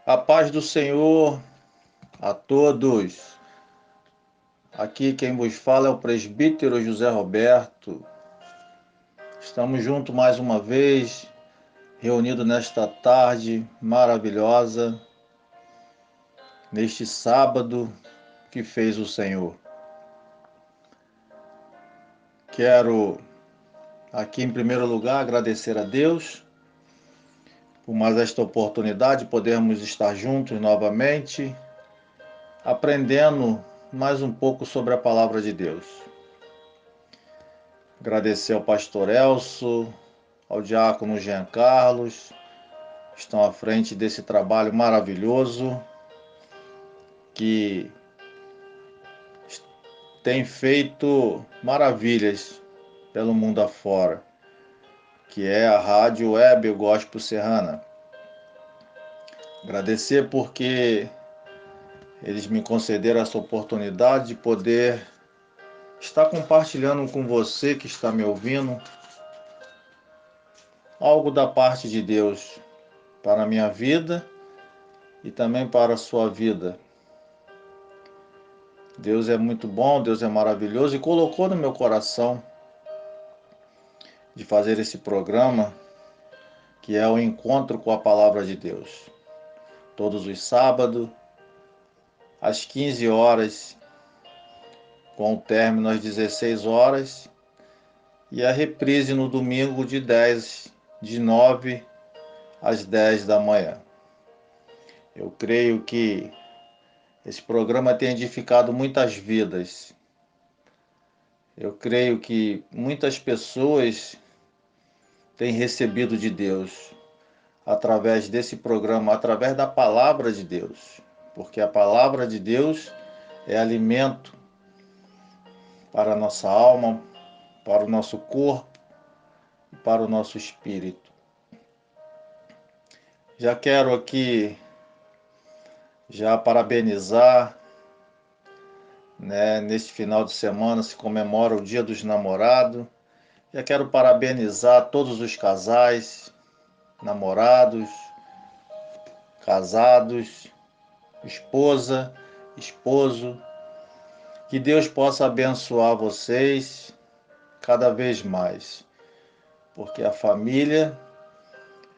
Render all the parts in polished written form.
A paz do Senhor a todos. Aqui quem vos fala é o presbítero José Roberto. Estamos juntos mais uma vez, reunidos nesta tarde maravilhosa, neste sábado que fez o Senhor. Quero aqui em primeiro lugar agradecer a Deus por mais esta oportunidade de podermos estar juntos novamente, aprendendo mais um pouco sobre a palavra de Deus. Agradecer ao pastor Elcio, ao diácono Jean Carlos, que estão à frente desse trabalho maravilhoso que tem feito maravilhas pelo mundo afora, que é a Rádio Web Gospel Serrana. Agradecer porque eles me concederam essa oportunidade de poder estar compartilhando com você que está me ouvindo algo da parte de Deus para a minha vida e também para a sua vida. Deus é muito bom, Deus é maravilhoso e colocou no meu coração de fazer esse programa, que é o encontro com a palavra de Deus. Todos os sábados, às 15 horas, com o término às 16 horas, e a reprise no domingo de 9 às 10 da manhã. Eu creio que esse programa tem edificado muitas vidas. Eu creio que muitas pessoas têm recebido de Deus através desse programa, através da palavra de Deus, porque a palavra de Deus é alimento para a nossa alma, para o nosso corpo e para o nosso espírito. Já quero aqui já parabenizar, neste final de semana se comemora o Dia dos Namorados. Já quero parabenizar todos os casais, namorados, casados, esposa, esposo. Que Deus possa abençoar vocês cada vez mais, porque a família,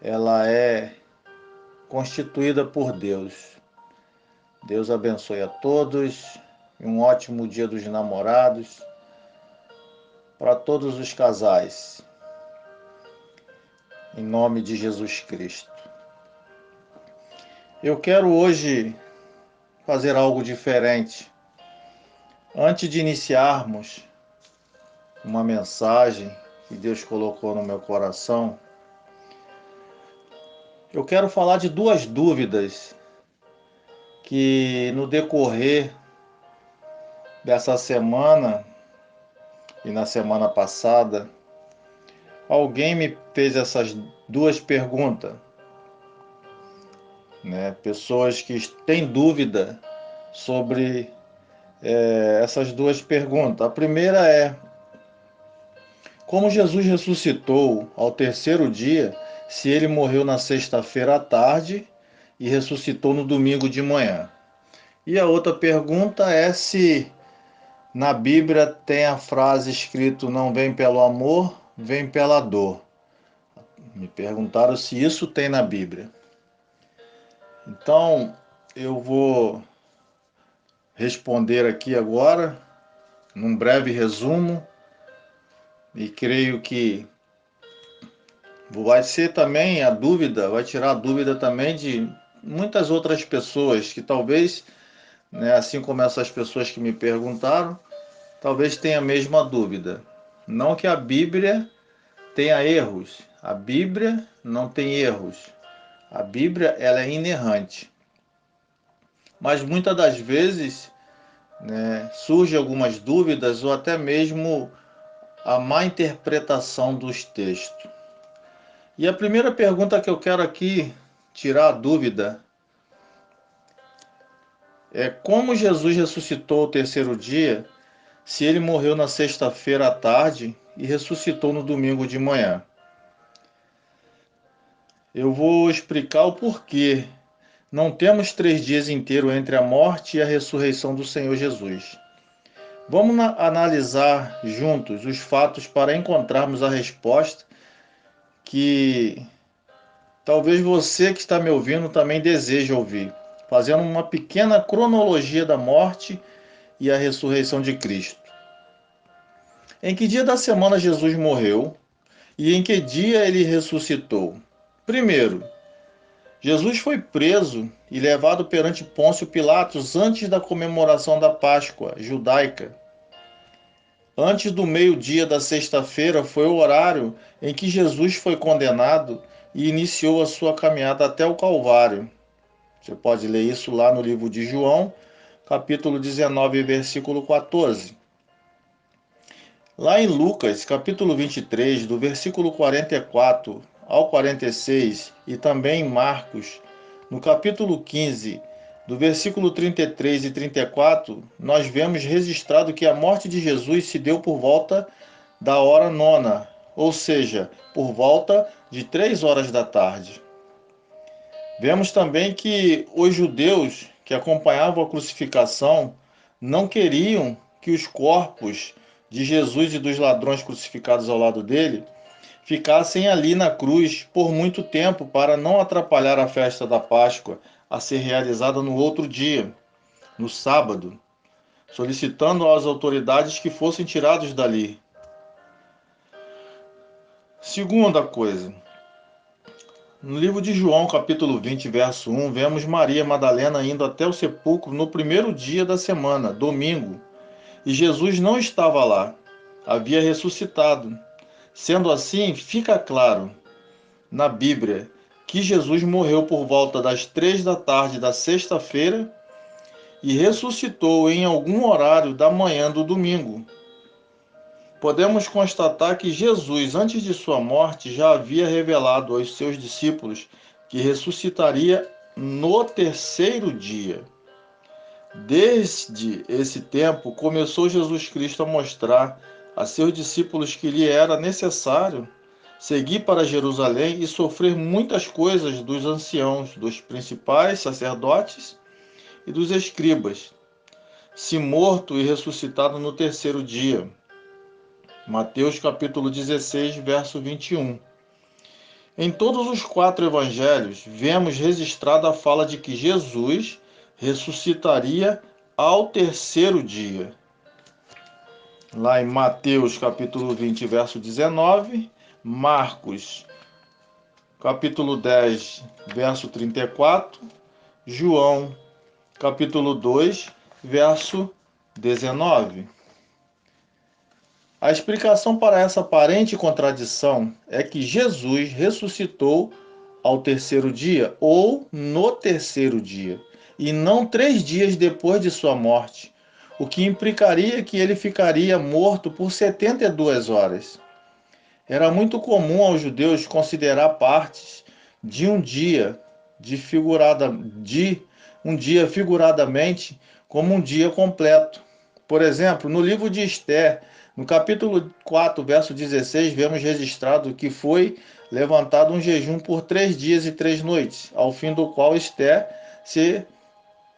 ela é constituída por Deus. Deus abençoe a todos e um ótimo Dia dos Namorados para todos os casais, em nome de Jesus Cristo. Eu quero hoje fazer algo diferente. Antes de iniciarmos uma mensagem que Deus colocou no meu coração, eu quero falar de duas dúvidas que no decorrer dessa semana e na semana passada, alguém me fez essas duas perguntas, Pessoas que têm dúvida sobre essas duas perguntas. A primeira é: como Jesus ressuscitou ao terceiro dia, se ele morreu na sexta-feira à tarde e ressuscitou no domingo de manhã? E a outra pergunta é se na Bíblia tem a frase escrito: não vem pelo amor, vem pela dor. Me perguntaram se isso tem na Bíblia. Então, eu vou responder aqui agora, num breve resumo, e creio que vai ser também a dúvida, vai tirar a dúvida também de muitas outras pessoas que talvez, assim como essas pessoas que me perguntaram, talvez tenha a mesma dúvida. Não que a Bíblia tenha erros, a Bíblia não tem erros. A Bíblia, ela é inerrante. Mas muitas das vezes, surgem algumas dúvidas ou até mesmo a má interpretação dos textos. E a primeira pergunta que eu quero aqui tirar a dúvida é: como Jesus ressuscitou ao terceiro dia, se ele morreu na sexta-feira à tarde e ressuscitou no domingo de manhã? Eu vou explicar o porquê Não temos 3 dias inteiros entre a morte e a ressurreição do Senhor Jesus. Vamos analisar juntos os fatos para encontrarmos a resposta que talvez você que está me ouvindo também deseje ouvir, fazendo uma pequena cronologia da morte e a ressurreição de Cristo. Em que dia da semana Jesus morreu e em que dia ele ressuscitou? Primeiro, Jesus foi preso e levado perante Pôncio Pilatos antes da comemoração da Páscoa judaica. Antes do meio-dia da sexta-feira foi o horário em que Jesus foi condenado e iniciou a sua caminhada até o Calvário. Você pode ler isso lá no livro de João, capítulo 19, versículo 14. Lá em Lucas, capítulo 23, do versículo 44 ao 46, e também em Marcos, no capítulo 15, do versículo 33 e 34, nós vemos registrado que a morte de Jesus se deu por volta da hora nona, ou seja, por volta de 3 horas da tarde. Vemos também que os judeus que acompanhavam a crucificação não queriam que os corpos de Jesus e dos ladrões crucificados ao lado dele ficassem ali na cruz por muito tempo para não atrapalhar a festa da Páscoa a ser realizada no outro dia, no sábado, solicitando às autoridades que fossem tirados dali. Segunda coisa, no livro de João, capítulo 20, verso 1, vemos Maria Madalena indo até o sepulcro no primeiro dia da semana, domingo, e Jesus não estava lá, havia ressuscitado. Sendo assim, fica claro na Bíblia que Jesus morreu por volta das 3 da tarde da sexta-feira e ressuscitou em algum horário da manhã do domingo. Podemos constatar que Jesus, antes de sua morte, já havia revelado aos seus discípulos que ressuscitaria no terceiro dia. Desde esse tempo, começou Jesus Cristo a mostrar a seus discípulos que lhe era necessário seguir para Jerusalém e sofrer muitas coisas dos anciãos, dos principais sacerdotes e dos escribas, se morto e ressuscitado no terceiro dia. Mateus capítulo 16, verso 21. Em todos os 4 evangelhos, vemos registrada a fala de que Jesus ressuscitaria ao terceiro dia. Lá em Mateus capítulo 20, verso 19, Marcos capítulo 10, verso 34, João capítulo 2, verso 19. A explicação para essa aparente contradição é que Jesus ressuscitou ao terceiro dia ou no terceiro dia, e não 3 dias depois de sua morte, o que implicaria que ele ficaria morto por 72 horas. Era muito comum aos judeus considerar partes de um dia figuradamente como um dia completo. Por exemplo, no livro de Esther, no capítulo 4, verso 16, vemos registrado que foi levantado um jejum por 3 dias e 3 noites, ao fim do qual Esther se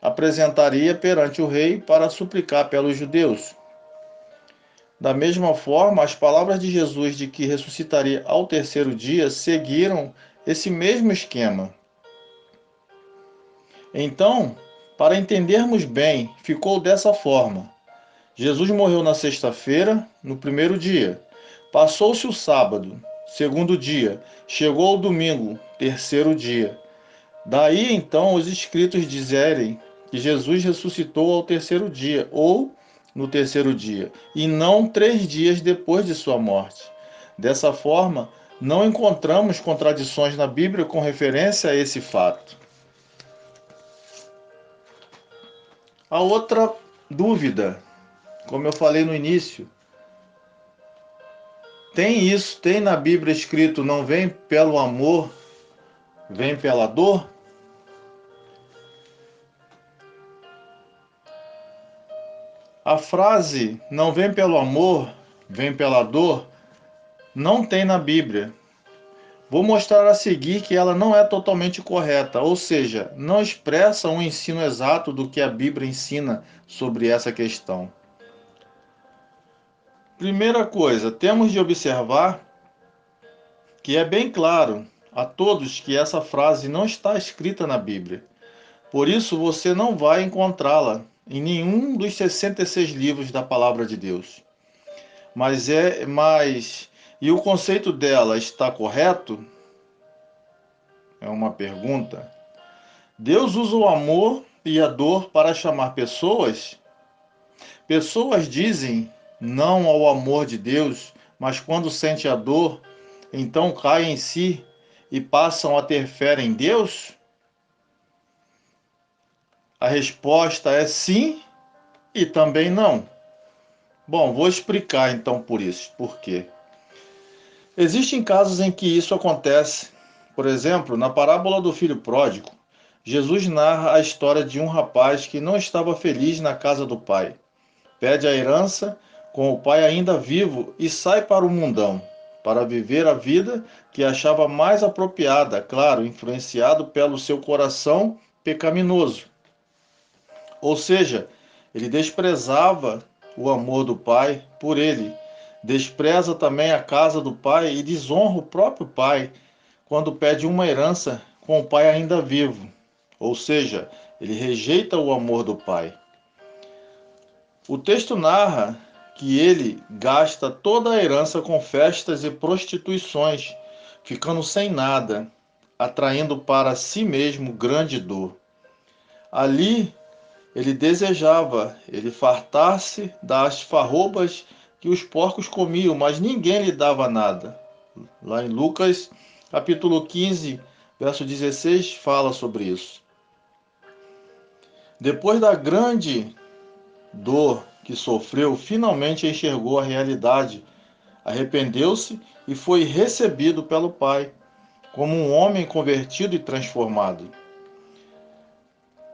apresentaria perante o rei para suplicar pelos judeus. Da mesma forma, as palavras de Jesus de que ressuscitaria ao terceiro dia seguiram esse mesmo esquema. Então, para entendermos bem, ficou dessa forma. Jesus morreu na sexta-feira, no primeiro dia. Passou-se o sábado, segundo dia. Chegou o domingo, terceiro dia. Daí então os escritos dizerem que Jesus ressuscitou ao terceiro dia, ou no terceiro dia, e não 3 dias depois de sua morte. Dessa forma, não encontramos contradições na Bíblia com referência a esse fato. A outra dúvida, como eu falei no início, tem na Bíblia escrito, não vem pelo amor, vem pela dor? A frase não vem pelo amor, vem pela dor, não tem na Bíblia. Vou mostrar a seguir que ela não é totalmente correta, ou seja, não expressa um ensino exato do que a Bíblia ensina sobre essa questão. Primeira coisa, temos de observar que é bem claro a todos que essa frase não está escrita na Bíblia. Por isso você não vai encontrá-la em nenhum dos 66 livros da Palavra de Deus. E o conceito dela está correto? É uma pergunta. Deus usa o amor e a dor para chamar pessoas? Pessoas dizem não ao amor de Deus, mas quando sente a dor, então caem em si e passam a ter fé em Deus? A resposta é sim e também não. Bom, vou explicar então por quê. Existem casos em que isso acontece. Por exemplo, na parábola do filho pródigo, Jesus narra a história de um rapaz que não estava feliz na casa do pai. Pede a herança com o pai ainda vivo e sai para o mundão, para viver a vida que achava mais apropriada, claro, influenciado pelo seu coração pecaminoso. Ou seja, ele desprezava o amor do pai por ele, despreza também a casa do pai e desonra o próprio pai quando pede uma herança com o pai ainda vivo. Ou seja, ele rejeita o amor do pai. O texto narra que ele gasta toda a herança com festas e prostituições, ficando sem nada, atraindo para si mesmo grande dor. Ali ele fartar-se das farrobas que os porcos comiam, mas ninguém lhe dava nada. Lá em Lucas, capítulo 15, verso 16, fala sobre isso. Depois da grande dor que sofreu, finalmente enxergou a realidade, arrependeu-se e foi recebido pelo Pai, como um homem convertido e transformado.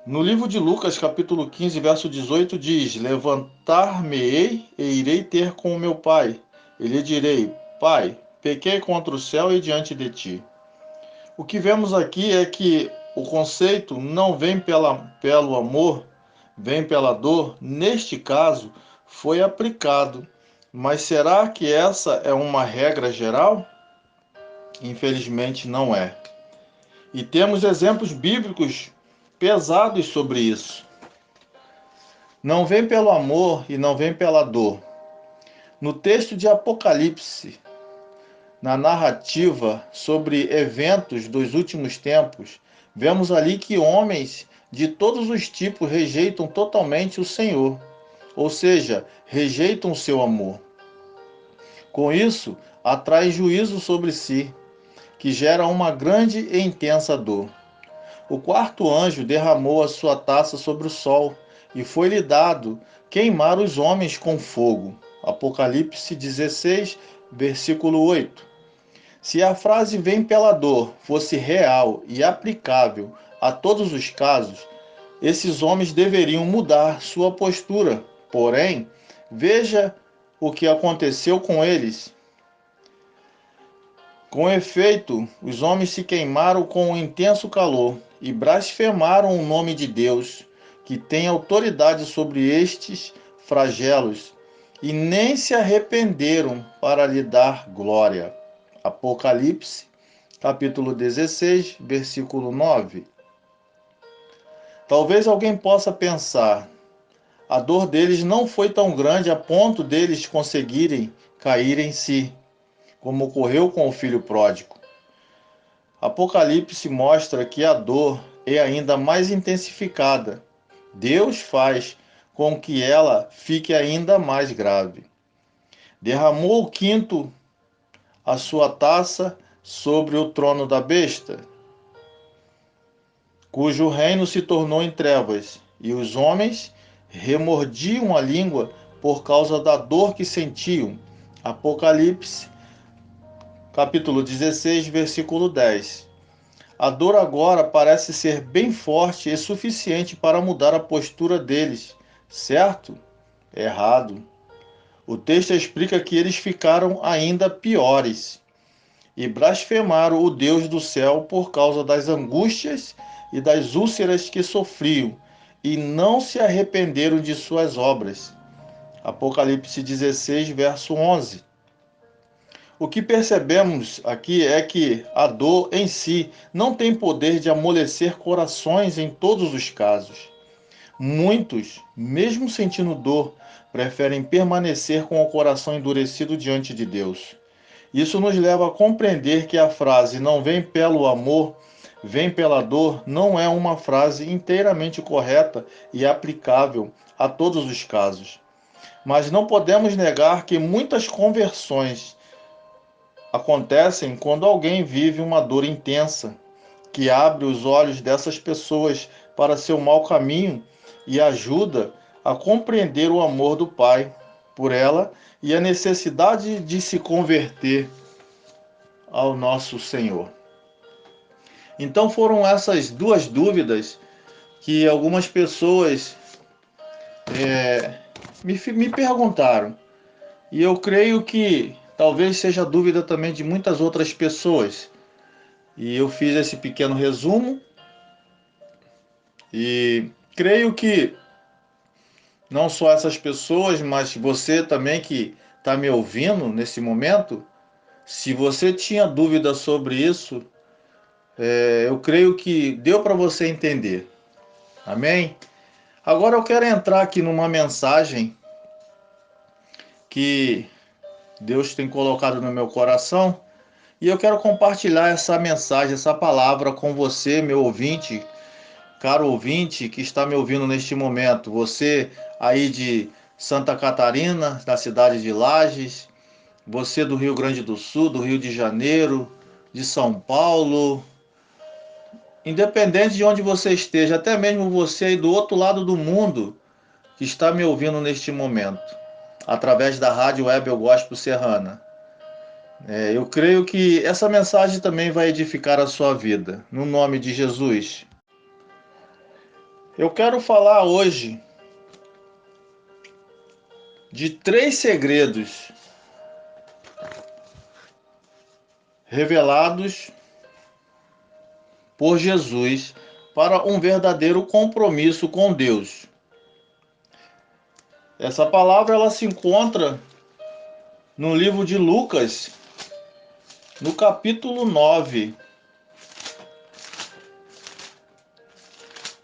No livro de Lucas, capítulo 15, verso 18, diz: Levantar-me-ei e irei ter com o meu pai. E lhe direi: Pai, pequei contra o céu e diante de ti. O que vemos aqui é que o conceito não vem pelo amor, vem pela dor. Neste caso, foi aplicado. Mas será que essa é uma regra geral? Infelizmente não é. E temos exemplos bíblicos pesados sobre isso. Não vem pelo amor e não vem pela dor. No texto de Apocalipse, na narrativa sobre eventos dos últimos tempos, vemos ali que homens de todos os tipos rejeitam totalmente o Senhor, ou seja, rejeitam o seu amor. Com isso, atrai juízo sobre si, que gera uma grande e intensa dor. O quarto anjo derramou a sua taça sobre o sol, e foi-lhe dado queimar os homens com fogo. Apocalipse 16, versículo 8. Se a frase vem pela dor fosse real e aplicável a todos os casos, esses homens deveriam mudar sua postura. Porém, veja o que aconteceu com eles. Com efeito, os homens se queimaram com um intenso calor e blasfemaram o nome de Deus, que tem autoridade sobre estes flagelos, e nem se arrependeram para lhe dar glória. Apocalipse, capítulo 16, versículo 9. Talvez alguém possa pensar: a dor deles não foi tão grande a ponto deles conseguirem cair em si, como ocorreu com o filho pródigo. Apocalipse mostra que a dor é ainda mais intensificada. Deus faz com que ela fique ainda mais grave. Derramou o quinto a sua taça sobre o trono da besta, cujo reino se tornou em trevas, e os homens remordiam a língua por causa da dor que sentiam. Apocalipse, capítulo 16, versículo 10. A dor agora parece ser bem forte e suficiente para mudar a postura deles, certo? Errado. O texto explica que eles ficaram ainda piores. e blasfemaram o Deus do céu por causa das angústias e das úlceras que sofriam, e não se arrependeram de suas obras. Apocalipse 16, verso 11. O que percebemos aqui é que a dor em si não tem poder de amolecer corações em todos os casos. Muitos, mesmo sentindo dor, preferem permanecer com o coração endurecido diante de Deus. Isso nos leva a compreender que a frase "não vem pelo amor, vem pela dor" não é uma frase inteiramente correta e aplicável a todos os casos. Mas não podemos negar que muitas conversões acontecem quando alguém vive uma dor intensa, que abre os olhos dessas pessoas para seu mau caminho e ajuda a compreender o amor do Pai por ela e a necessidade de se converter ao nosso Senhor. Então foram essas duas dúvidas que algumas pessoas me perguntaram. E eu creio que talvez seja dúvida também de muitas outras pessoas. E eu fiz esse pequeno resumo e creio que não só essas pessoas, mas você também que está me ouvindo nesse momento, se você tinha dúvida sobre isso, eu creio que deu para você entender. Amém? Agora eu quero entrar aqui numa mensagem que Deus tem colocado no meu coração e eu quero compartilhar essa mensagem, essa palavra com você, meu ouvinte, caro ouvinte que está me ouvindo neste momento. Você aí de Santa Catarina, da cidade de Lages, você do Rio Grande do Sul, do Rio de Janeiro, de São Paulo, independente de onde você esteja, até mesmo você aí do outro lado do mundo que está me ouvindo neste momento, através da Rádio Web Eu Gospel Serrana. Eu creio que essa mensagem também vai edificar a sua vida, no nome de Jesus. Eu quero falar hoje de 3 segredos revelados por Jesus para um verdadeiro compromisso com Deus. Essa palavra ela se encontra no livro de Lucas, no capítulo 9,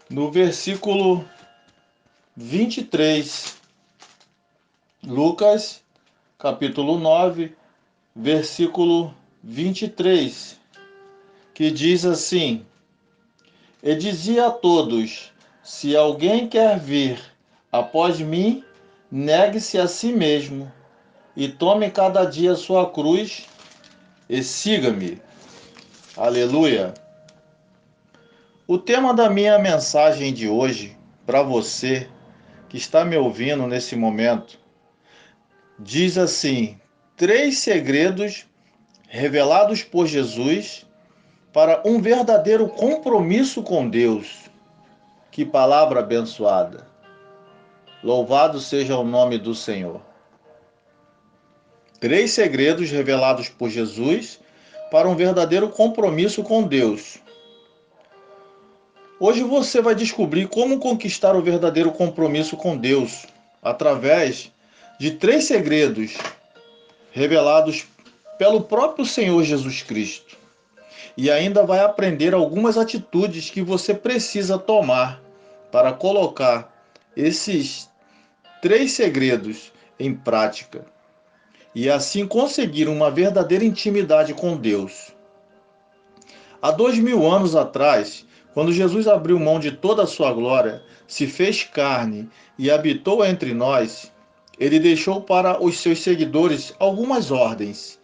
no versículo 23. Lucas, capítulo 9, versículo 23, que diz assim: E dizia a todos: Se alguém quer vir após mim, negue-se a si mesmo e tome cada dia sua cruz e siga-me. Aleluia! O tema da minha mensagem de hoje, para você que está me ouvindo nesse momento, diz assim: 3 segredos revelados por Jesus para um verdadeiro compromisso com Deus. Que palavra abençoada! Louvado seja o nome do Senhor. 3 segredos revelados por Jesus para um verdadeiro compromisso com Deus. Hoje você vai descobrir como conquistar o verdadeiro compromisso com Deus através de 3 segredos revelados pelo próprio Senhor Jesus Cristo. E ainda vai aprender algumas atitudes que você precisa tomar para colocar esses 3 segredos em prática e assim conseguir uma verdadeira intimidade com Deus. Há 2000 anos atrás, quando Jesus abriu mão de toda a sua glória, se fez carne e habitou entre nós, ele deixou para os seus seguidores algumas ordens,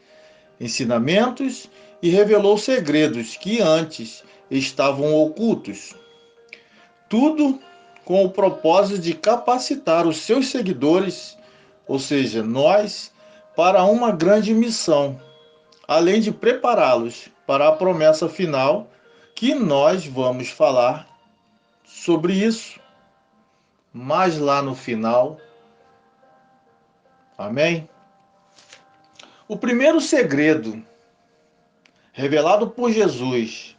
ensinamentos e revelou segredos que antes estavam ocultos. Tudo com o propósito de capacitar os seus seguidores, ou seja, nós, para uma grande missão, além de prepará-los para a promessa final, que nós vamos falar sobre isso mais lá no final. Amém? O primeiro segredo revelado por Jesus,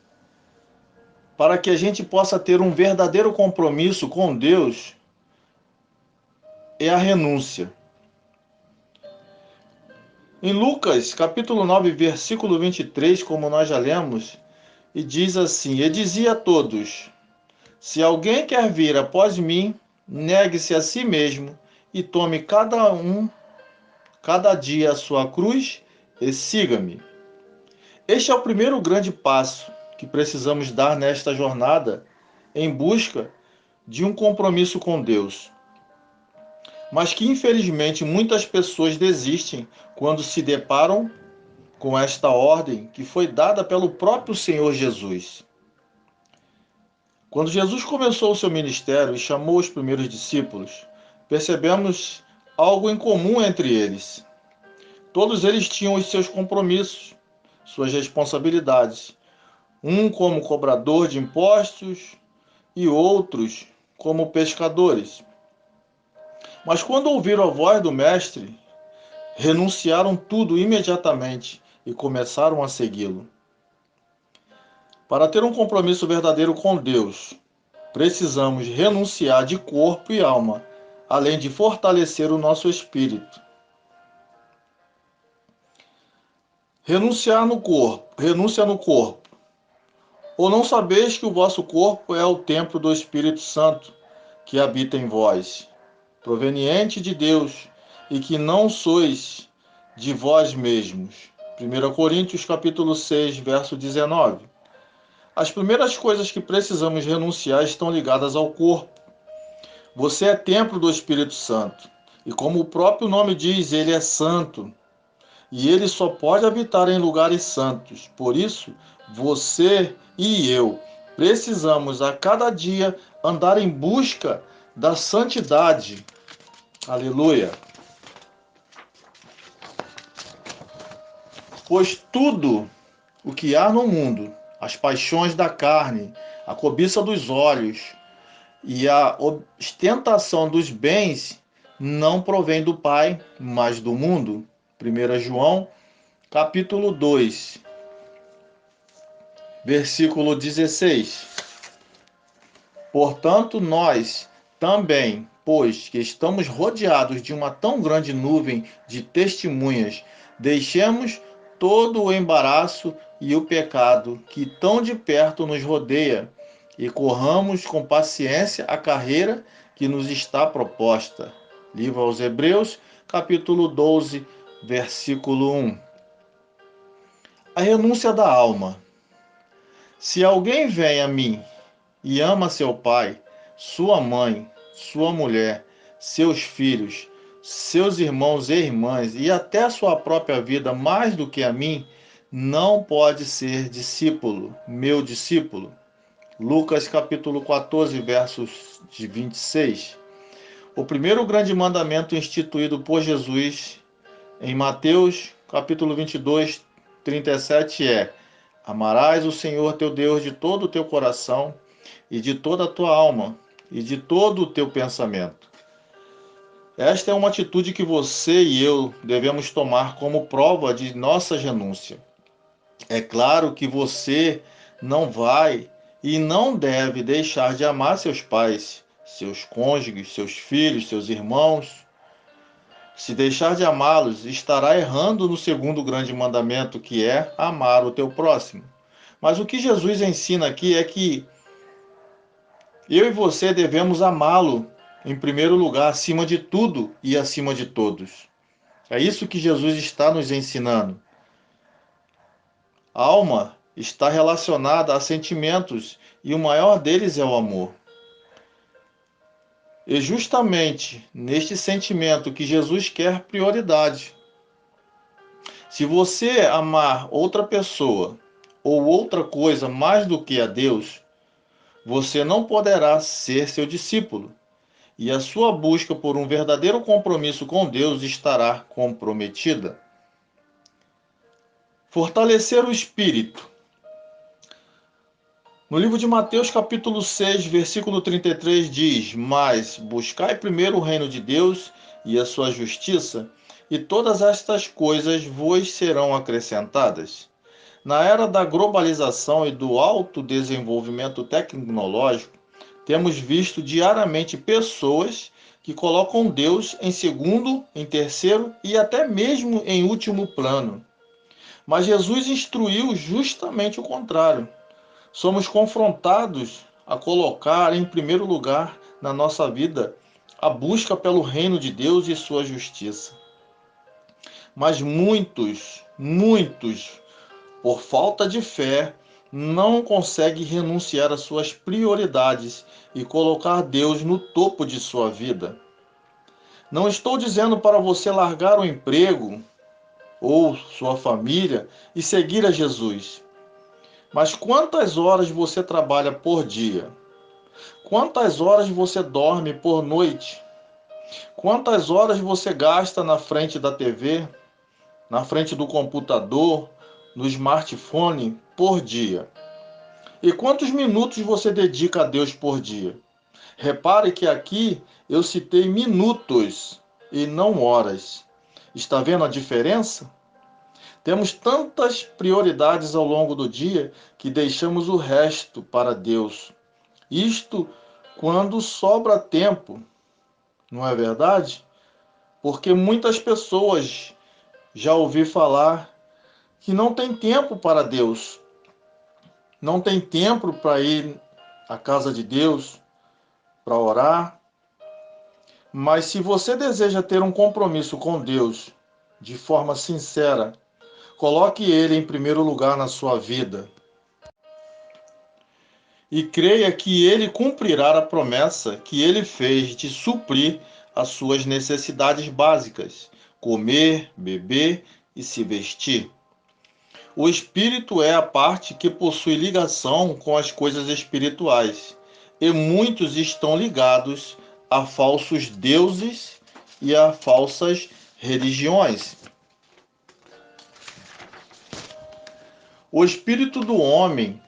para que a gente possa ter um verdadeiro compromisso com Deus, é a renúncia. Em Lucas, capítulo 9, versículo 23, como nós já lemos, e diz assim: E dizia a todos: Se alguém quer vir após mim, negue-se a si mesmo e tome cada dia a sua cruz e siga-me. Este é o primeiro grande passo que precisamos dar nesta jornada em busca de um compromisso com Deus, mas que infelizmente muitas pessoas desistem quando se deparam com esta ordem que foi dada pelo próprio Senhor Jesus. Quando Jesus começou o seu ministério e chamou os primeiros discípulos, percebemos algo em comum entre eles. Todos eles tinham os seus compromissos, suas responsabilidades, um como cobrador de impostos e outros como pescadores. Mas quando ouviram a voz do Mestre, renunciaram tudo imediatamente e começaram a segui-lo. Para ter um compromisso verdadeiro com Deus, precisamos renunciar de corpo e alma, além de fortalecer o nosso espírito. Renúncia no corpo. Ou não sabeis que o vosso corpo é o templo do Espírito Santo, que habita em vós, proveniente de Deus, e que não sois de vós mesmos. 1 Coríntios capítulo 6, verso 19. As primeiras coisas que precisamos renunciar estão ligadas ao corpo. Você é templo do Espírito Santo, e como o próprio nome diz, ele é santo, e ele só pode habitar em lugares santos. Por isso, você e eu precisamos a cada dia andar em busca da santidade. Aleluia! Pois tudo o que há no mundo, as paixões da carne, a cobiça dos olhos e a ostentação dos bens, não provém do Pai, mas do mundo. 1 João, capítulo 2, versículo 16. Portanto, nós também, pois que estamos rodeados de uma tão grande nuvem de testemunhas, deixemos todo o embaraço e o pecado que tão de perto nos rodeia e corramos com paciência a carreira que nos está proposta. Livro aos Hebreus, capítulo 12, versículo 1. A renúncia da alma. Se alguém vem a mim e ama seu pai, sua mãe, sua mulher, seus filhos, seus irmãos e irmãs e até sua própria vida mais do que a mim, não pode ser discípulo, meu discípulo. Lucas capítulo 14, versos de 26. O primeiro grande mandamento instituído por Jesus em Mateus capítulo 22, 37 é: amarás o Senhor teu Deus de todo o teu coração e de toda a tua alma e de todo o teu pensamento. Esta é uma atitude que você e eu devemos tomar como prova de nossa renúncia. É claro que você não vai e não deve deixar de amar seus pais, seus cônjuges, seus filhos, seus irmãos. Se deixar de amá-los, estará errando no segundo grande mandamento, que é amar o teu próximo. Mas o que Jesus ensina aqui é que eu e você devemos amá-lo em primeiro lugar, acima de tudo e acima de todos. É isso que Jesus está nos ensinando. A alma está relacionada a sentimentos e o maior deles é o amor. E justamente neste sentimento que Jesus quer prioridade. Se você amar outra pessoa ou outra coisa mais do que a Deus, você não poderá ser seu discípulo, e a sua busca por um verdadeiro compromisso com Deus estará comprometida. Fortalecer o espírito. No livro de Mateus, capítulo 6, versículo 33, diz: Mas buscai primeiro o reino de Deus e a sua justiça, e todas estas coisas vos serão acrescentadas. Na era da globalização e do alto desenvolvimento tecnológico, temos visto diariamente pessoas que colocam Deus em segundo, em terceiro e até mesmo em último plano. Mas Jesus instruiu justamente o contrário. Somos confrontados a colocar em primeiro lugar na nossa vida a busca pelo reino de Deus e sua justiça. Mas muitos, por falta de fé, não conseguem renunciar às suas prioridades e colocar Deus no topo de sua vida. Não estou dizendo para você largar o emprego ou sua família e seguir a Jesus. Mas quantas horas você trabalha por dia? Quantas horas você dorme por noite? Quantas horas você gasta na frente da TV, na frente do computador, no smartphone por dia? E quantos minutos você dedica a Deus por dia? Repare que aqui eu citei minutos e não horas. Está vendo a diferença? Temos tantas prioridades ao longo do dia que deixamos o resto para Deus. Isto quando sobra tempo, não é verdade? Porque muitas pessoas já ouvi falar que não tem tempo para Deus, não tem tempo para ir à casa de Deus, para orar. Mas se você deseja ter um compromisso com Deus de forma sincera, coloque Ele em primeiro lugar na sua vida e creia que Ele cumprirá a promessa que Ele fez de suprir as suas necessidades básicas: comer, beber e se vestir. O espírito é a parte que possui ligação com as coisas espirituais, e muitos estão ligados a falsos deuses e a falsas religiões. O espírito do homem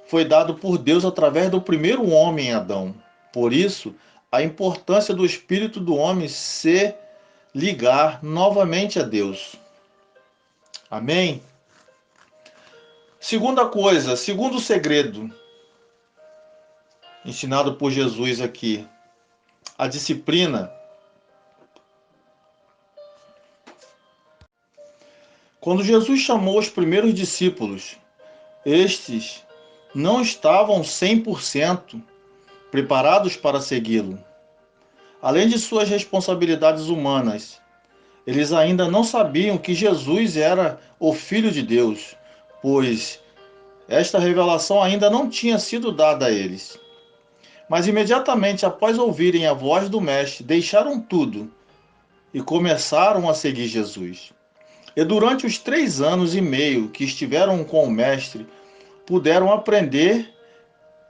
foi dado por Deus através do primeiro homem, Adão. Por isso, a importância do espírito do homem se ligar novamente a Deus. Amém? Segunda coisa, segundo segredo, ensinado por Jesus aqui, a disciplina. Quando Jesus chamou os primeiros discípulos, estes não estavam 100% preparados para segui-lo. Além de suas responsabilidades humanas, eles ainda não sabiam que Jesus era o Filho de Deus, pois esta revelação ainda não tinha sido dada a eles. Mas imediatamente após ouvirem a voz do Mestre, deixaram tudo e começaram a seguir Jesus. E durante os 3 anos e meio que estiveram com o Mestre, puderam aprender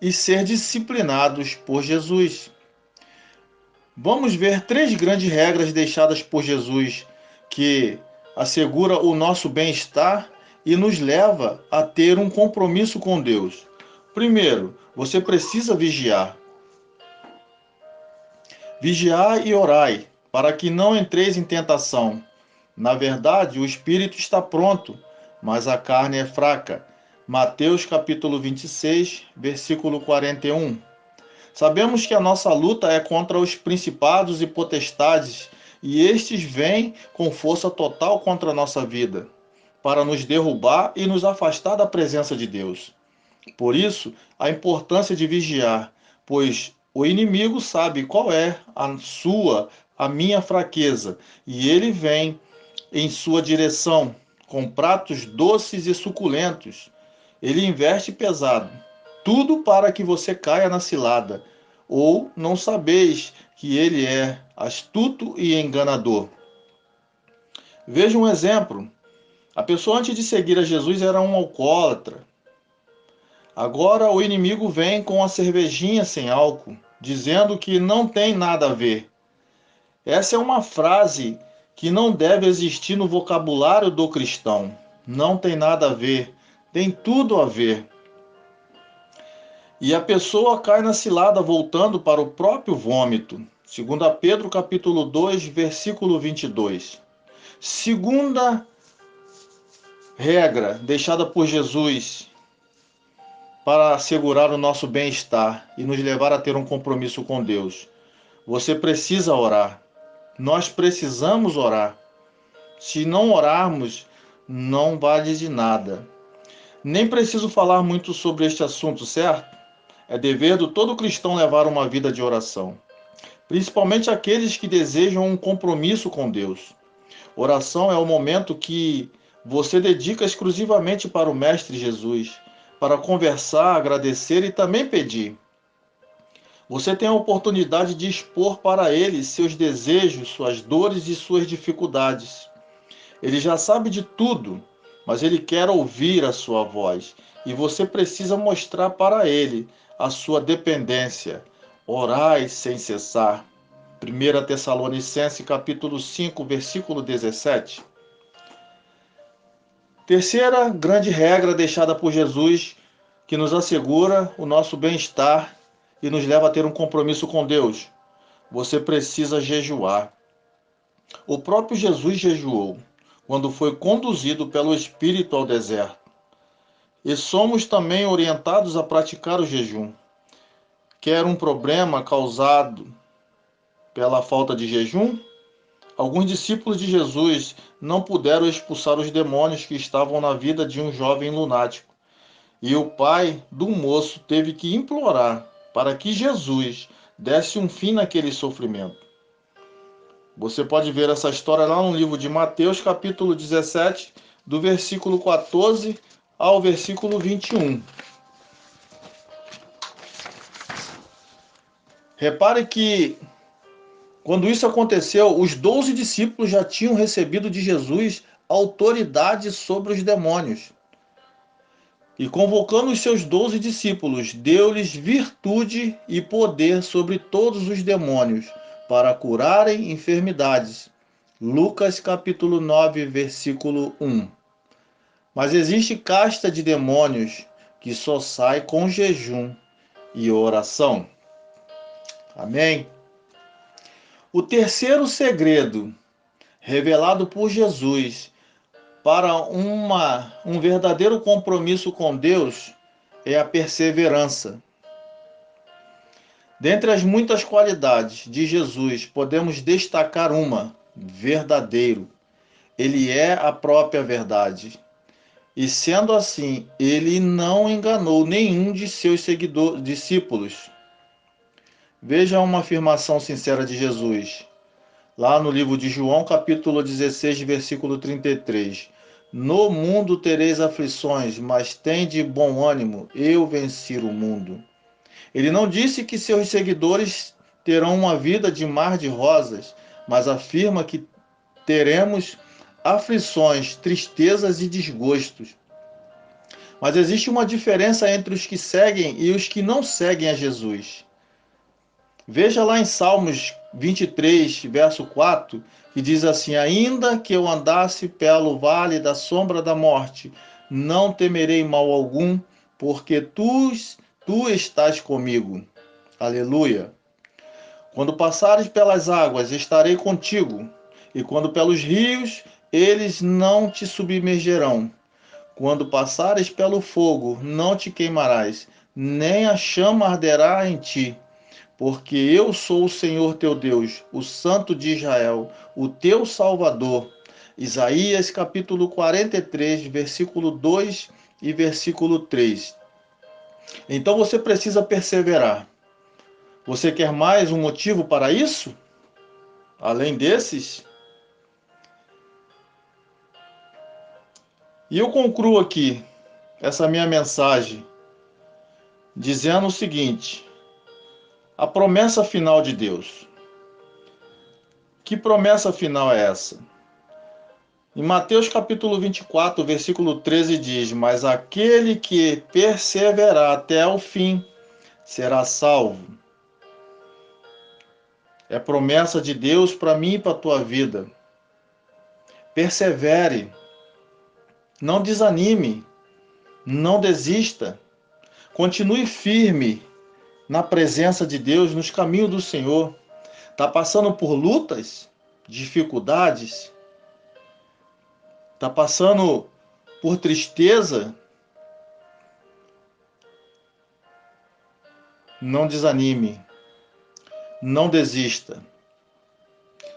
e ser disciplinados por Jesus. Vamos ver 3 grandes regras deixadas por Jesus que assegura o nosso bem-estar e nos leva a ter um compromisso com Deus. Primeiro, você precisa vigiar. Vigiai e orai, para que não entreis em tentação. Na verdade, o espírito está pronto, mas a carne é fraca. Mateus capítulo 26, versículo 41. Sabemos que a nossa luta é contra os principados e potestades, e estes vêm com força total contra a nossa vida, para nos derrubar e nos afastar da presença de Deus. Por isso, a importância de vigiar, pois o inimigo sabe qual é a minha fraqueza, e ele vem em sua direção com pratos doces e suculentos. Ele investe pesado, tudo para que você caia na cilada, ou não sabeis que ele é astuto e enganador. Veja um exemplo. A pessoa antes de seguir a Jesus era um alcoólatra. Agora o inimigo vem com a cervejinha sem álcool, dizendo que não tem nada a ver. Essa é uma frase que não deve existir no vocabulário do cristão. Não tem nada a ver, tem tudo a ver. E a pessoa cai na cilada voltando para o próprio vômito. 2 Pedro capítulo 2, versículo 22. Segunda regra deixada por Jesus para assegurar o nosso bem-estar e nos levar a ter um compromisso com Deus. Você precisa orar. Nós precisamos orar. Se não orarmos, não vale de nada. Nem preciso falar muito sobre este assunto, certo? É dever de todo cristão levar uma vida de oração, principalmente aqueles que desejam um compromisso com Deus. Oração é o momento que você dedica exclusivamente para o Mestre Jesus, para conversar, agradecer e também pedir. Você tem a oportunidade de expor para Ele seus desejos, suas dores e suas dificuldades. Ele já sabe de tudo, mas Ele quer ouvir a sua voz. E você precisa mostrar para Ele a sua dependência. Orai sem cessar. 1 Tessalonicenses capítulo 5, versículo 17. Terceira grande regra deixada por Jesus, que nos assegura o nosso bem-estar e nos leva a ter um compromisso com Deus. Você precisa jejuar. O próprio Jesus jejuou quando foi conduzido pelo Espírito ao deserto. E somos também orientados a praticar o jejum. Quer um problema causado pela falta de jejum? Alguns discípulos de Jesus não puderam expulsar os demônios que estavam na vida de um jovem lunático. E o pai do moço teve que implorar para que Jesus desse um fim naquele sofrimento. Você pode ver essa história lá no livro de Mateus, capítulo 17, do versículo 14 ao versículo 21. Repare que, quando isso aconteceu, os 12 discípulos já tinham recebido de Jesus autoridade sobre os demônios. E convocando os seus 12 discípulos, deu-lhes virtude e poder sobre todos os demônios, para curarem enfermidades. Lucas capítulo 9, versículo 1. Mas existe casta de demônios que só sai com jejum e oração. Amém? O terceiro segredo, revelado por Jesus, para um verdadeiro compromisso com Deus, é a perseverança. Dentre as muitas qualidades de Jesus, podemos destacar uma: verdadeiro. Ele é a própria verdade. E sendo assim, ele não enganou nenhum de seus discípulos. Veja uma afirmação sincera de Jesus, lá no livro de João, capítulo 16, versículo 33. No mundo tereis aflições, mas tende bom ânimo, eu venci o mundo. Ele não disse que seus seguidores terão uma vida de mar de rosas, mas afirma que teremos aflições, tristezas e desgostos. Mas existe uma diferença entre os que seguem e os que não seguem a Jesus. Veja lá em Salmos 23, verso 4, que diz assim: ainda que eu andasse pelo vale da sombra da morte, não temerei mal algum, porque tu estás comigo. Aleluia. Quando passares pelas águas, estarei contigo, e quando pelos rios, eles não te submergerão. Quando passares pelo fogo, não te queimarás, nem a chama arderá em ti. Porque eu sou o Senhor teu Deus, o Santo de Israel, o teu Salvador. Isaías capítulo 43, versículo 2 e versículo 3. Então você precisa perseverar. Você quer mais um motivo para isso? Além desses? E eu concluo aqui essa minha mensagem dizendo o seguinte: a promessa final de Deus. Que promessa final é essa? Em Mateus capítulo 24, versículo 13 diz: mas aquele que perseverar até o fim será salvo. É promessa de Deus para mim e para a tua vida. Persevere. Não desanime. Não desista. Continue firme na presença de Deus, nos caminhos do Senhor. Está passando por lutas, dificuldades? Está passando por tristeza, não desanime, não desista.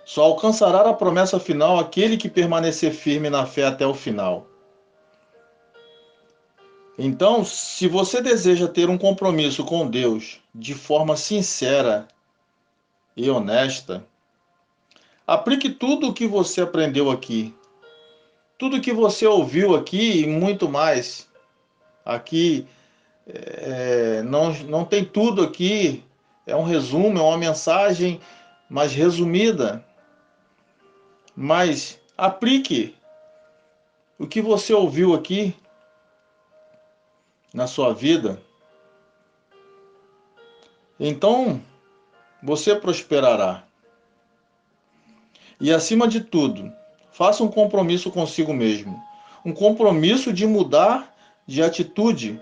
Só alcançará a promessa final aquele que permanecer firme na fé até o final. Então, se você deseja ter um compromisso com Deus de forma sincera e honesta, aplique tudo o que você aprendeu aqui, tudo que você ouviu aqui e muito mais. Aqui não tem tudo aqui, é um resumo, é uma mensagem mais resumida, mas aplique o que você ouviu aqui na sua vida, então você prosperará. E acima de tudo, faça um compromisso consigo mesmo, um compromisso de mudar de atitude.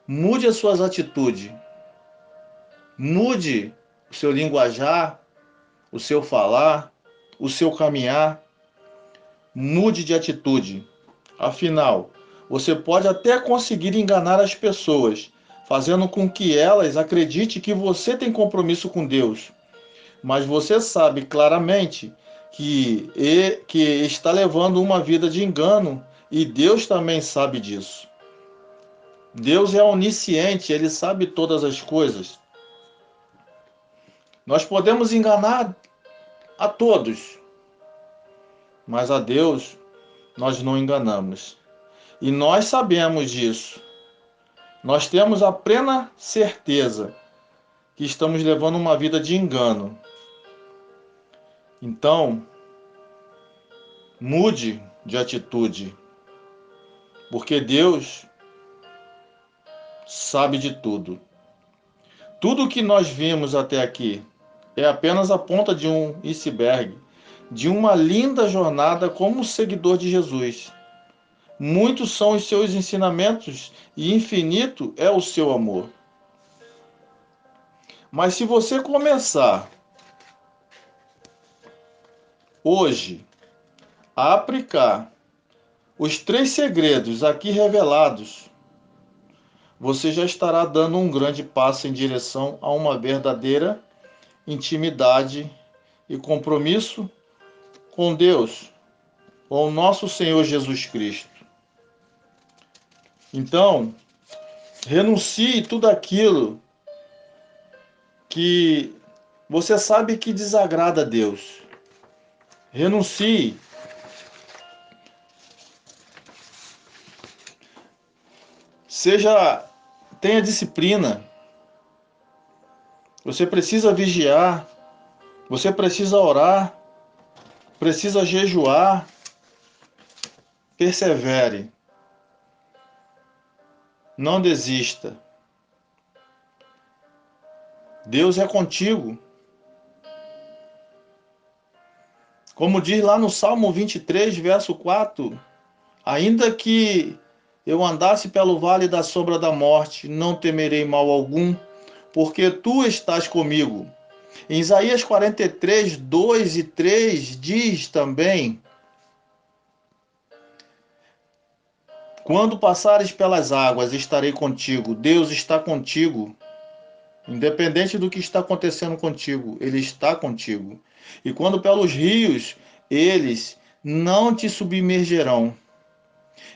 Mude as suas atitudes, mude o seu linguajar, o seu falar, o seu caminhar, mude de atitude. Afinal, você pode até conseguir enganar as pessoas, fazendo com que elas acreditem que você tem compromisso com Deus. Mas você sabe claramente que está levando uma vida de engano e Deus também sabe disso. Deus é onisciente, Ele sabe todas as coisas. Nós podemos enganar a todos, mas a Deus nós não enganamos. E nós sabemos disso. Nós temos a plena certeza que estamos levando uma vida de engano. Então, mude de atitude, porque Deus sabe de tudo. Tudo o que nós vimos até aqui é apenas a ponta de um iceberg, de uma linda jornada como seguidor de Jesus. Muitos são os seus ensinamentos e infinito é o seu amor. Mas se você começar hoje a aplicar os 3 segredos aqui revelados, você já estará dando um grande passo em direção a uma verdadeira intimidade e compromisso com Deus, com o nosso Senhor Jesus Cristo. Então, renuncie tudo aquilo que você sabe que desagrada a Deus. Renuncie. Tenha disciplina. Você precisa vigiar, você precisa orar, precisa jejuar. Persevere. Não desista. Deus é contigo. Como diz lá no Salmo 23, verso 4, ainda que eu andasse pelo vale da sombra da morte, não temerei mal algum, porque tu estás comigo. Em Isaías 43, 2 e 3 diz também: quando passares pelas águas, estarei contigo. Deus está contigo. Independente do que está acontecendo contigo, Ele está contigo. E quando pelos rios, eles não te submergerão.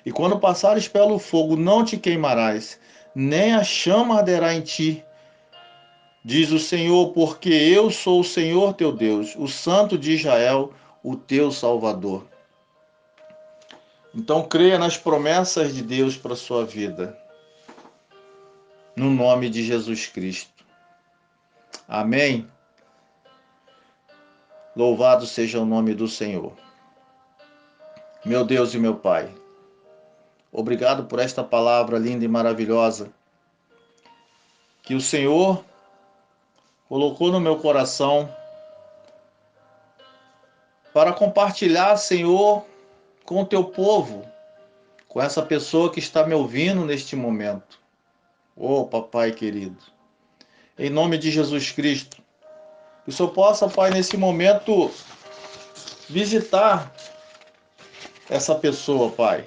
E quando passares pelo fogo, não te queimarás, nem a chama arderá em ti. Diz o Senhor, porque eu sou o Senhor teu Deus, o Santo de Israel, o teu Salvador. Então creia nas promessas de Deus para a sua vida. No nome de Jesus Cristo. Amém? Louvado seja o nome do Senhor. Meu Deus e meu Pai, obrigado por esta palavra linda e maravilhosa que o Senhor colocou no meu coração para compartilhar, Senhor, com o teu povo, com essa pessoa que está me ouvindo neste momento. Oh, papai querido, em nome de Jesus Cristo, que o Senhor possa, Pai, nesse momento visitar essa pessoa, Pai.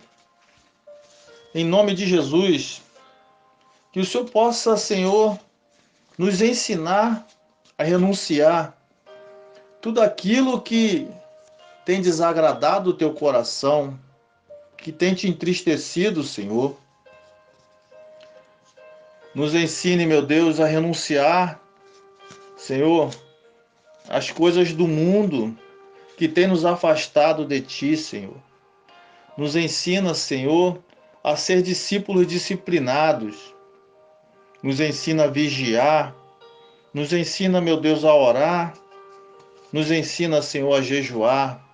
em nome de Jesus, que o Senhor possa, Senhor, nos ensinar a renunciar tudo aquilo que tem desagradado o teu coração, que tem te entristecido, Senhor. Nos ensine, meu Deus, a renunciar, Senhor, às coisas do mundo que tem nos afastado de Ti, Senhor. Nos ensina, Senhor, a ser discípulos disciplinados. Nos ensina a vigiar. Nos ensina, meu Deus, a orar. Nos ensina, Senhor, a jejuar,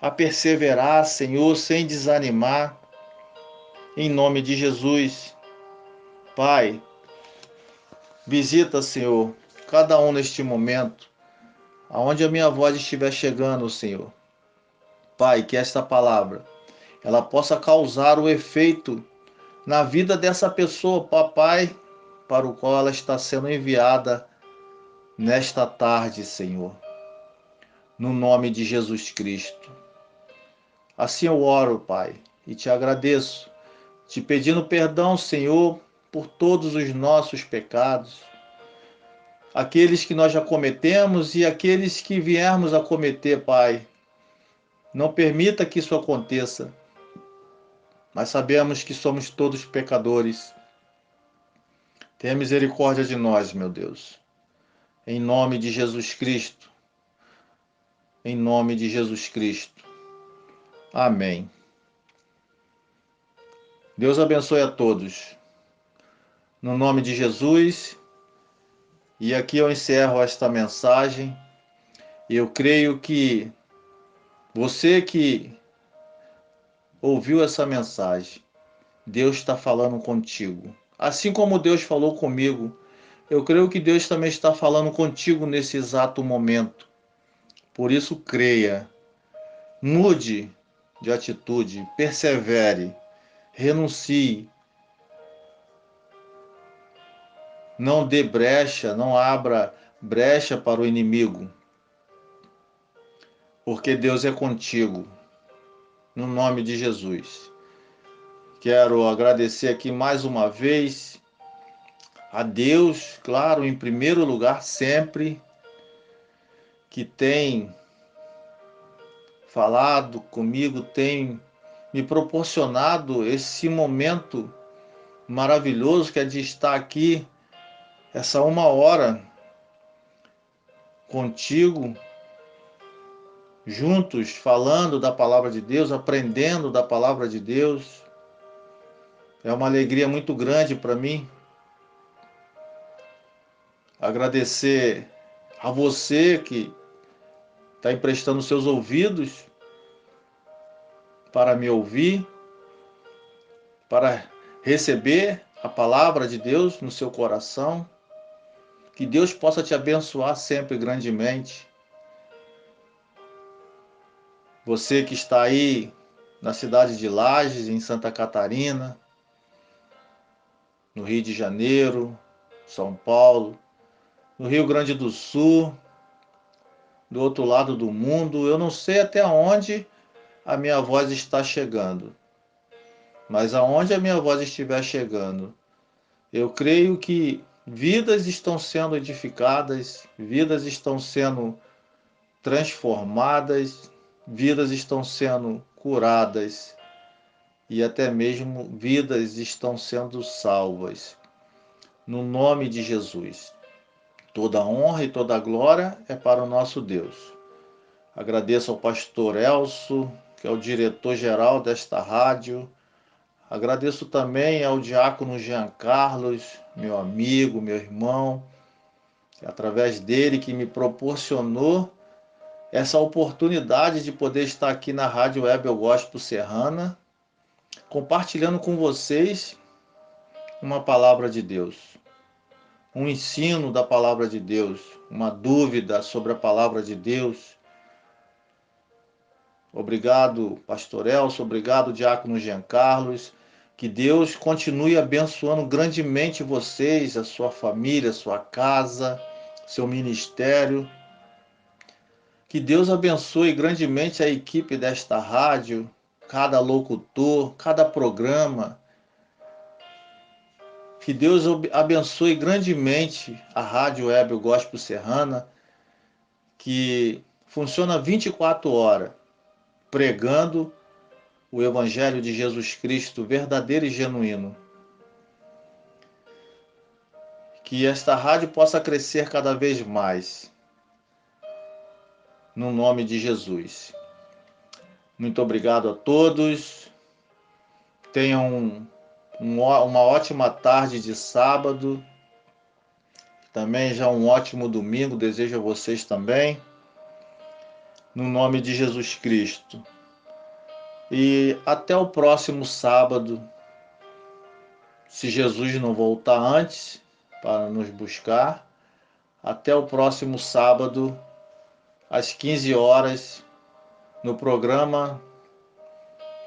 a perseverar, Senhor, sem desanimar. Em nome de Jesus. Pai, visita, Senhor, cada um neste momento, aonde a minha voz estiver chegando, Senhor. Pai, que esta palavra, ela possa causar o efeito na vida dessa pessoa, papai, para o qual ela está sendo enviada nesta tarde, Senhor. No nome de Jesus Cristo. Assim eu oro, Pai, e te agradeço, te pedindo perdão, Senhor, por todos os nossos pecados, aqueles que nós já cometemos e aqueles que viermos a cometer, Pai. Não permita que isso aconteça, mas sabemos que somos todos pecadores. Tenha misericórdia de nós, meu Deus. Em nome de Jesus Cristo. Em nome de Jesus Cristo. Amém. Deus abençoe a todos. No nome de Jesus. E aqui eu encerro esta mensagem. Eu creio que você que ouviu essa mensagem, Deus está falando contigo. Assim como Deus falou comigo, eu creio que Deus também está falando contigo nesse exato momento. Por isso, creia, mude de atitude, persevere, renuncie, não dê brecha, não abra brecha para o inimigo, porque Deus é contigo, no nome de Jesus. Quero agradecer aqui mais uma vez a Deus, claro, em primeiro lugar sempre, que tem falado comigo, tem me proporcionado esse momento maravilhoso que é de estar aqui, essa 1 hora contigo, juntos, falando da palavra de Deus, aprendendo da palavra de Deus. É uma alegria muito grande para mim. Agradecer a você que está emprestando seus ouvidos para me ouvir, para receber a palavra de Deus no seu coração. Que Deus possa te abençoar sempre grandemente. Você que está aí na cidade de Lages, em Santa Catarina, no Rio de Janeiro, São Paulo, no Rio Grande do Sul, do outro lado do mundo, eu não sei até onde a minha voz está chegando, mas aonde a minha voz estiver chegando, eu creio que vidas estão sendo edificadas, vidas estão sendo transformadas, vidas estão sendo curadas e até mesmo vidas estão sendo salvas. No nome de Jesus. Toda honra e toda glória é para o nosso Deus. Agradeço ao pastor Elcio, que é o diretor-geral desta rádio. Agradeço também ao diácono Jean Carlos, meu amigo, meu irmão, através dele que me proporcionou essa oportunidade de poder estar aqui na Rádio Web Eu Gospel Serrana, compartilhando com vocês uma palavra de Deus, um ensino da palavra de Deus, uma dúvida sobre a palavra de Deus. Obrigado, pastor Elcio, obrigado, diácono Jean Carlos. Que Deus continue abençoando grandemente vocês, a sua família, a sua casa, seu ministério. Que Deus abençoe grandemente a equipe desta rádio, cada locutor, cada programa. Que Deus abençoe grandemente a Rádio Web Gospel Serrana, que funciona 24 horas, pregando o Evangelho de Jesus Cristo verdadeiro e genuíno. Que esta rádio possa crescer cada vez mais, no nome de Jesus. Muito obrigado a todos. Tenham uma ótima tarde de sábado. Também já um ótimo domingo. Desejo a vocês também. No nome de Jesus Cristo. E até o próximo sábado. Se Jesus não voltar antes para nos buscar. Até o próximo sábado, às 15 horas, no programa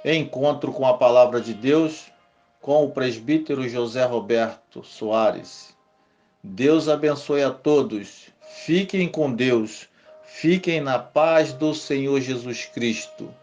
Encontro com a Palavra de Deus, com o presbítero José Roberto Soares. Deus abençoe a todos. Fiquem com Deus. Fiquem na paz do Senhor Jesus Cristo.